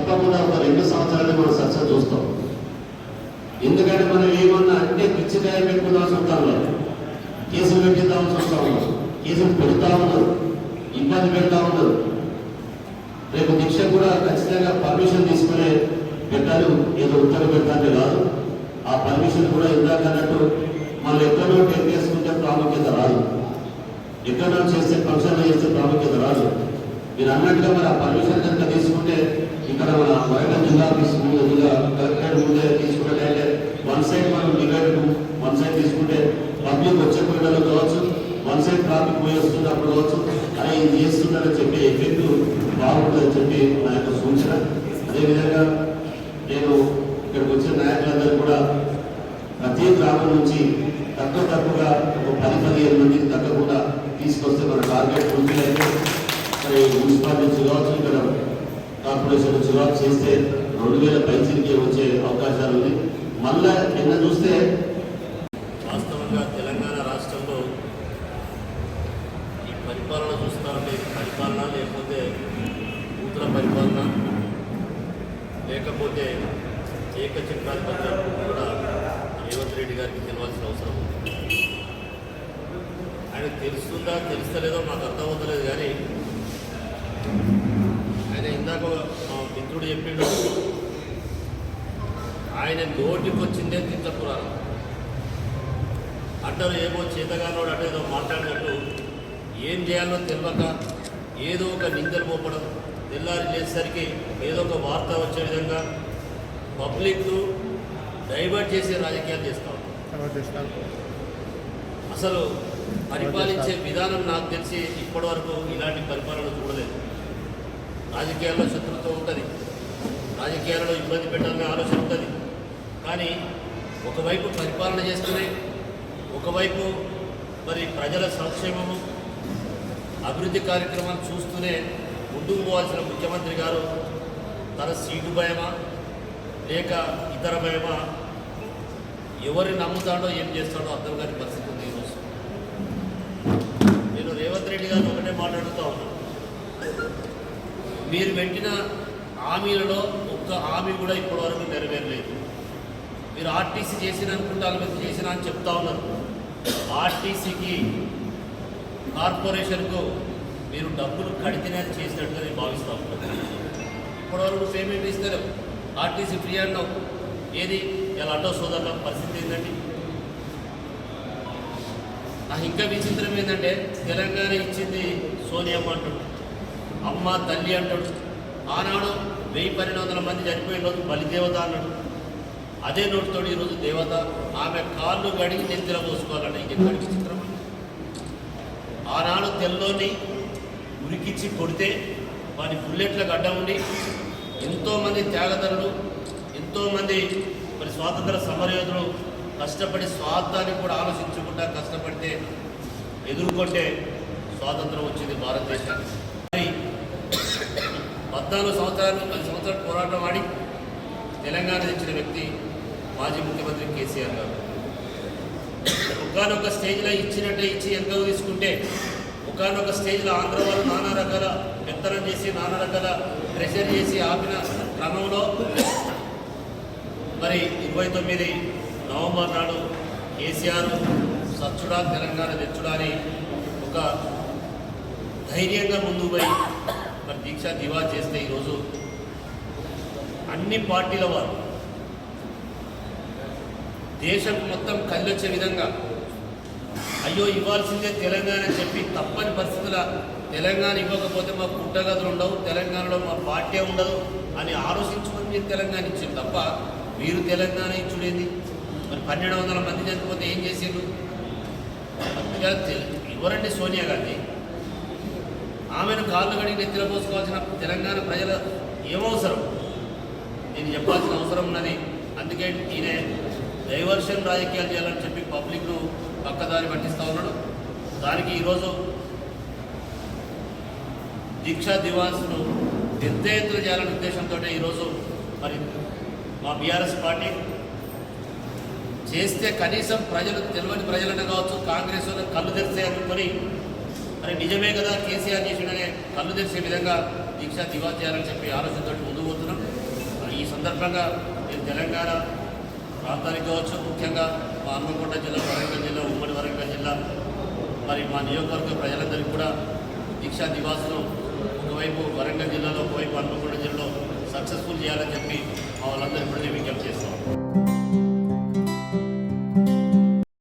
తప్పకుండా ఒక 2 సంవత్సరాలు మనం సక్సెస్ చూస్తాం. ఎందుకంటే మనం ఏమన్నా అంటే పిచ్చికాయ పెట్టుకుందాం చూస్తాం, కేసులు పెట్టిద్దామని చూస్తా ఉన్నాం, కేసులు పెడతా ఉన్నారు, ఇబ్బంది పెడతా ఉన్నారు. రేపు దీక్ష కూడా ఖచ్చితంగా పర్మిషన్ తీసుకునే పెట్టాలి, ఏదో ఉత్తర్వు పెట్టాలంటే కాదు. ఆ పర్మిషన్ కూడా ఇందాక అన్నట్టు మనం ఎక్కడో టెక్ చేసుకుంటే ప్రాముఖ్యత రాదు, ఎక్కడో చేస్తే ఫంక్షన్లో చేస్తే ప్రాముఖ్యత రాదు. మీరు అన్నట్టుగా మరి ఆ పర్మిషన్ కనుక తీసుకుంటే ఇక్కడ మన వరంగల్ జిల్లా కలెక్టరేట్ ముందే తీసుకుంటే వన్ సైడ్ మనం డివైడ్ వన్ సైడ్ తీసుకుంటే పబ్లిక్ వచ్చే పోయేటప్పుడు కావచ్చు, వన్ సైడ్ ట్రాఫిక్ పోయి వస్తున్నప్పుడు కావచ్చు, అదే ఇది చేస్తున్నారని చెప్పి ఎఫెక్ట్ బాగుంటుందని చెప్పి నా యొక్క సూచన. అదేవిధంగా నేను ఇక్కడికి వచ్చిన నాయకులందరూ కూడా ప్రతి గ్రామం నుంచి తక్కువగా ఒక 10-15 మందికి తగ్గకుండా తీసుకొస్తే మన టార్గెట్ పూర్తిగా మరి మున్సిపాలిటీ నుంచి కావచ్చు, ఇక్కడ కార్పొరేషన్ నుంచి కావచ్చు చేస్తే 2000 పైసలకి వచ్చే అవకాశాలు ఉంది. మళ్ళా నిన్న చూస్తే వాస్తవంగా తెలంగాణ రాష్ట్రంలో ఈ పరిపాలన చూస్తూ ఉంటే పరిపాలన లేకపోతే నూతన పరిపాలన లేకపోతే ఏకచక్రాధిపత్యం కూడా రేవంత్ రెడ్డి గారికి తెలియాల్సిన అవసరం ఉంది. ఆయనకు తెలుస్తుందా తెలుస్తలేదో మాకు అర్థమవుతలేదు, కానీ ఆయన ఇందాక మా మిత్రుడు చెప్పిండు, ఆయన నోటికి వచ్చిందే తింటపురాలు అంటారు. ఏమో చేతగానోడు అంటే ఏదో మాట్లాడినట్టు ఏం చేయాలో తెలియక ఏదో ఒక నిందలు మోపడం, తెల్లారి చేసేసరికి ఏదో ఒక వార్త వచ్చే విధంగా పబ్లిక్ను డైవర్ట్ చేసే రాజకీయాలు చేస్తూ ఉంటాం. అసలు పరిపాలించే విధానం నాకు తెలిసి ఇప్పటివరకు ఇలాంటి పరిపాలన చూడలేదు. రాజకీయాల్లో శత్రుత్వం ఉంటుంది, రాజకీయాలలో ఇబ్బంది పెట్టాలనే ఆలోచన ఉంటుంది, కానీ ఒకవైపు పరిపాలన చేస్తూనే ఒకవైపు మరి ప్రజల సంక్షేమము అభివృద్ధి కార్యక్రమాలు చూస్తూనే ముందుకు పోవాల్సిన ముఖ్యమంత్రి గారు తన సీటు భయమా లేక ఇతర భయమా, ఎవరిని నమ్ముతాడో ఏం చేస్తాడో అర్థం కాని పరిస్థితి ఉంది ఈరోజు. నేను రేవంత్ రెడ్డి గారిని ఒకటే మాట్లాడుతూ ఉన్నాను, మీరు పెట్టిన హామీలలో ఒక్క హామీ కూడా ఇప్పటివరకు నెరవేరలేదు. మీరు ఆర్టీసీ చేసిన అనుకుంటారు, మీరు చేసిన అని చెప్తా ఉన్నారు. ఆర్టీసీకి కార్పొరేషన్కు మీరు డబ్బులు కడితేనే చేసినట్టుగా నేను భావిస్తూ ఉన్నాను. ఇప్పటివరకు పేమెంట్ ఇస్తారు, ఆర్టీసీ ఫ్రీ అన్నావు, ఏది ఇలా ఆటో సోదరుల పరిస్థితి ఏంటండి? నాకు ఇంకా విచిత్రం ఏంటంటే తెలంగాణ ఇచ్చింది సోనియమ్మ అంటాడు, అమ్మ తల్లి అంటాడు. ఆనాడు 1000-1200 మంది చనిపోయిన రోజు బలిదేవత అన్నాడు. అదే నోటితోడు ఈరోజు దేవత. ఆమె కాళ్ళు గడిగి నెత్తిన పోసుకోవాలంటే ఇది ఎక్కడికి చిత్రం. ఆనాడు తెల్లోని ఉరికిచ్చి కొడితే వారి బుల్లెట్ల గడ్డ ఉండి ఎంతోమంది త్యాగదరులు, ఎంతోమంది మరి స్వాతంత్ర సమరయోధులు కష్టపడి స్వార్థాన్ని కూడా ఆలోచించకుండా కష్టపడితే ఎదుర్కొంటే స్వాతంత్రం వచ్చింది భారతదేశానికి. మరి 14 సంవత్సరాలు 10 సంవత్సరాలు పోరాటం ఆడి తెలంగాణ తెచ్చిన వ్యక్తి మాజీ ముఖ్యమంత్రి కేసీఆర్ గారు. ఒకనొక స్టేజ్లో ఇచ్చినట్టే ఇచ్చి ఎంతో తీసుకుంటే ఒకనొక స్టేజ్లో ఆంధ్ర వాళ్ళు నానా రకాల పెత్తనం చేసి నానా రకాల ప్రెషర్ చేసి ఆపిన క్రమంలో మరి 29 నవంబర్ నాడు కేసీఆర్ సచ్చుడా తెలంగాణ తెచ్చుడా అని ఒక ధైర్యంగా ముందుకు పోయి మరి దీక్ష దివా చేస్తే ఈరోజు అన్ని పార్టీల వారు దేశం మొత్తం కళ్ళొచ్చే విధంగా అయ్యో ఇవ్వాల్సిందే తెలంగాణ అని చెప్పి తప్పని పరిస్థితుల తెలంగాణ ఇవ్వకపోతే మా పుట్టగదులు ఉండవు, తెలంగాణలో మా పార్టీ ఉండదు అని ఆలోచించుకొని మీరు తెలంగాణ ఇచ్చింది తప్ప మీరు తెలంగాణ ఇచ్చుడేంది? మరి 1200 మంది చనిపోతే ఏం చేసిండ్రు? ఎవరండి సోనియా గాంధీ? ఆమెను కాళ్ళు కడిగి నెత్తిన పోసుకోవాల్సిన తెలంగాణ ప్రజల ఏమవసరం? నేను చెప్పాల్సిన అవసరం ఉన్నది. అందుకే ఈయన డైవర్షన్ రాజకీయాలు చేయాలని చెప్పి పబ్లిక్ను పక్కదారి పట్టిస్తూ ఉన్నాడు. దానికి ఈరోజు దీక్షా దివాస్ను పెద్ద ఎత్తున చేయాలనే ఉద్దేశంతో ఈరోజు మరి మా బీఆర్ఎస్ పార్టీ చేస్తే కనీసం ప్రజలు తెలియని ప్రజలను కావచ్చు, కాంగ్రెస్ కళ్ళు తెరిసే అనుకొని మరి నిజమే కదా కేసీఆర్ చేసిననే కళ్ళు తెరిసే విధంగా దీక్షా దివా చేయాలని చెప్పి ఆలోచనతో ముందుకు పోతున్నాం. ఈ సందర్భంగా నేను తెలంగాణ ప్రాంతానికి కావచ్చు, ముఖ్యంగా మా హన్మకొండ జిల్లా, వరంగల్ జిల్లా, ఉమ్మడి వరంగల్ జిల్లా, మరి మా నియోజకవర్గ ప్రజలందరికీ కూడా దీక్షా దివాస్ను ఒకవైపు వరంగల్ జిల్లాలో, ఒకవైపు హన్మకొండ జిల్లాలో సక్సెస్ఫుల్ చేయాలని చెప్పి మా వాళ్ళందరికీ కూడా నేను విజ్ఞప్తి చేస్తాను.